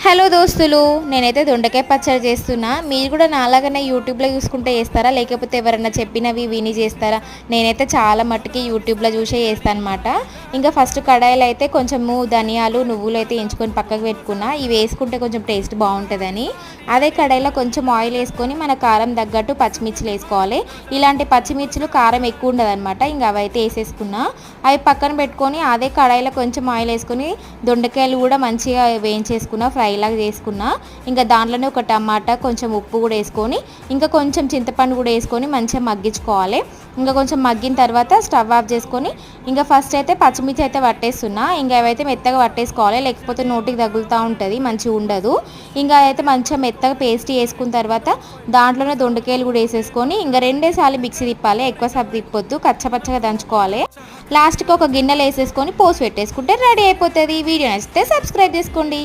Hello దోస్తులు, నేనైతే దొండకాయ పచ్చడి చేస్తున్నా. మీరు కూడా నాలాగానే యూట్యూబ్లో చూసుకుంటే చేస్తారా, లేకపోతే ఎవరన్నా చెప్పినవి విని చేస్తారా? నేనైతే చాలా మట్టుకి యూట్యూబ్లో చూసే చేస్తాను అనమాట. ఇంకా ఫస్ట్ కడాయిలో అయితే కొంచెము ధనియాలు నువ్వులు అయితే ఎంచుకొని పక్కకు పెట్టుకున్నా. ఇవి వేసుకుంటే కొంచెం టేస్ట్ బాగుంటుందని. అదే కడాయిలో కొంచెం ఆయిల్ వేసుకొని మన కారం తగ్గట్టు పచ్చిమిర్చిలు వేసుకోవాలి. ఇలాంటి పచ్చిమిర్చిలు కారం ఎక్కువ ఉండదు అనమాట. ఇంకా అవి అయితే వేసేసుకున్నా. అవి పక్కన పెట్టుకొని అదే కడాయిలో కొంచెం ఆయిల్ వేసుకొని దొండకాయలు కూడా మంచిగా వేయించేసుకున్నా, ఫ్రై లాగా చేసుకున్నా. ఇంకా దాంట్లోనే ఒక టమాటా, కొంచెం ఉప్పు కూడా వేసుకొని, ఇంకా కొంచెం చింతపండు కూడా వేసుకొని మంచిగా మగ్గించుకోవాలి. ఇంకా కొంచెం మగ్గిన తర్వాత స్టవ్ ఆఫ్ చేసుకొని, ఇంకా ఫస్ట్ అయితే పచ్చిమిర్చి అయితే పట్టేస్తున్నా. ఇంకా అవైతే మెత్తగా పట్టేసుకోవాలి, లేకపోతే నోటికి తగులుతూ ఉంటుంది, మంచిగా ఉండదు. ఇంకా అయితే మంచిగా మెత్తగా పేస్ట్ వేసుకున్న తర్వాత దాంట్లోనే దొండకాయలు కూడా వేసేసుకొని, ఇంకా రెండేసార్లు మిక్సీ తిప్పాలి, ఎక్కువసార్లు తిప్పొద్దు, కచ్చపచ్చగా దంచుకోవాలి. లాస్ట్కి ఒక గిన్నెలు వేసేసుకొని పోసి పెట్టేసుకుంటే రెడీ అయిపోతుంది. వీడియో నచ్చితే సబ్స్క్రైబ్ చేసుకోండి.